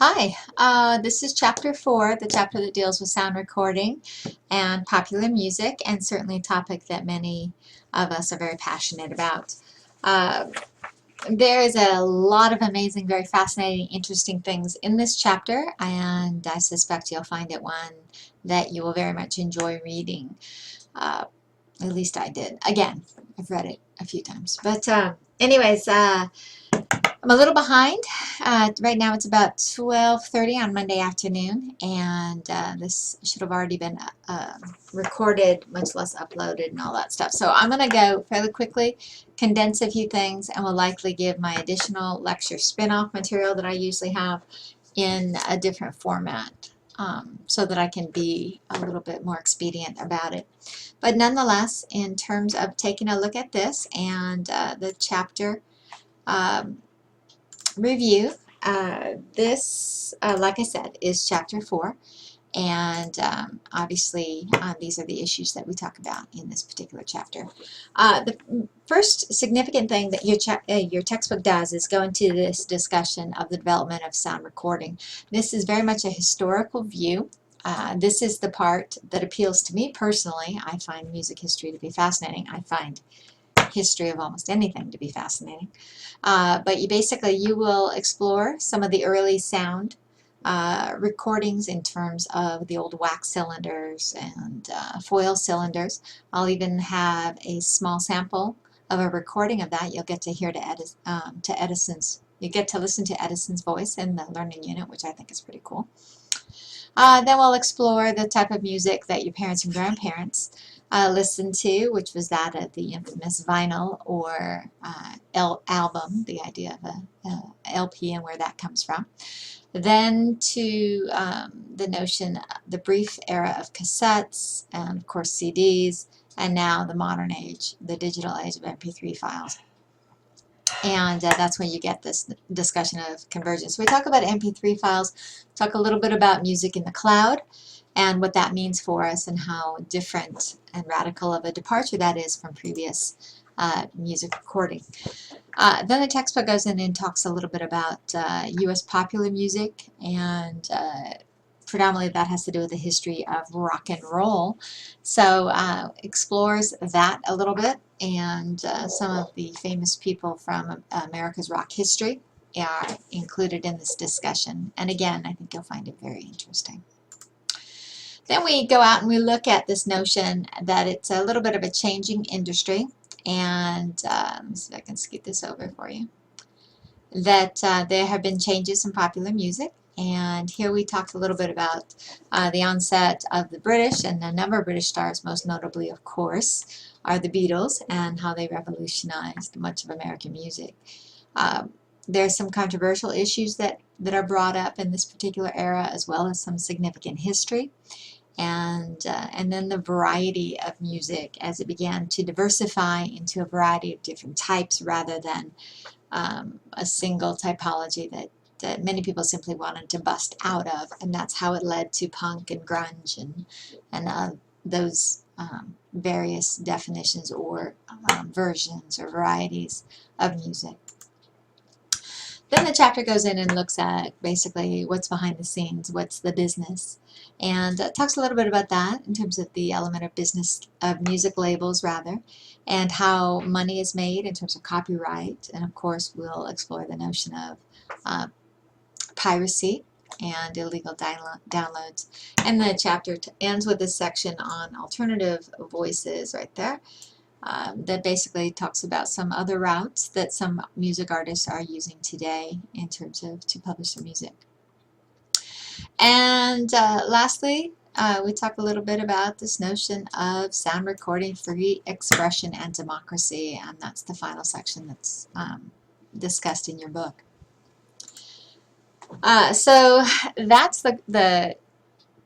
Hi, this is Chapter 4, the chapter that deals with sound recording and popular music, and certainly a topic that many of us are very passionate about. Uh, there is a lot of amazing, very fascinating, interesting things in this chapter, and I suspect you'll find it one that you will very much enjoy reading. At least I did. Again, I've read it a few times. But anyways, I'm a little behind. Right now it's about 12:30 on Monday afternoon, and this should have already been recorded, much less uploaded and all that stuff. So I'm going to go fairly quickly, condense a few things, and will likely give my additional lecture spin-off material that I usually have in a different format, so that I can be a little bit more expedient about it. But nonetheless, in terms of taking a look at this and the chapter review, this, like I said, is Chapter 4, and obviously these are the issues that we talk about in this particular chapter. The first significant thing that your textbook does is go into this discussion of the development of sound recording. This is very much a historical view. This is the part that appeals to me personally. I find music history to be fascinating. I find history of almost anything to be fascinating. But you will explore some of the early sound recordings in terms of the old wax cylinders and foil cylinders. I'll even have a small sample of a recording of that. You'll get to hear you get to listen to Edison's voice in the learning unit, which I think is pretty cool. Then we'll explore the type of music that your parents and grandparents listened to, which was that of the infamous vinyl or album, the idea of a LP and where that comes from. Then to the notion, the brief era of cassettes, and of course CDs, and now the modern age, the digital age of MP3 files. And that's when you get this discussion of convergence. So we talk about MP3 files, talk a little bit about music in the cloud, and what that means for us and how different and radical of a departure that is from previous music recording. Then the textbook goes in and talks a little bit about U.S. popular music, and predominantly that has to do with the history of rock and roll. So explores that a little bit, and some of the famous people from America's rock history are included in this discussion. And again, I think you'll find it very interesting. Then we go out and we look at this notion that it's a little bit of a changing industry, and let me see if I can scoot this over for you, that there have been changes in popular music. And here we talked a little bit about the onset of the British, and a number of British stars, most notably, of course, are the Beatles, and how they revolutionized much of American music. There are some controversial issues that are brought up in this particular era, as well as some significant history. And then the variety of music as it began to diversify into a variety of different types rather than a single typology that many people simply wanted to bust out of, and that's how it led to punk and grunge and those various definitions or versions or varieties of music. Then the chapter goes in and looks at basically what's behind the scenes, what's the business, and talks a little bit about that in terms of the element of business, of music labels rather, and how money is made in terms of copyright. And of course we'll explore the notion of piracy and illegal downloads. And the chapter ends with this section on alternative voices right there. That basically talks about some other routes that some music artists are using today in terms of to publish their music. And lastly, we talk a little bit about this notion of sound recording, free expression, and democracy, and that's the final section that's discussed in your book. So that's the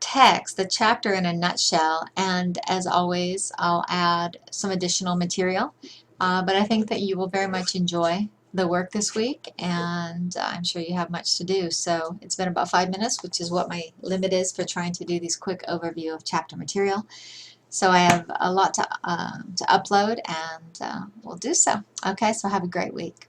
text, the chapter in a nutshell, and as always I'll add some additional material, but I think that you will very much enjoy the work this week, and I'm sure you have much to do. So it's been about 5 minutes, which is what my limit is for trying to do these quick overview of chapter material. So I have a lot to upload, and we'll do so. Okay, so have a great week.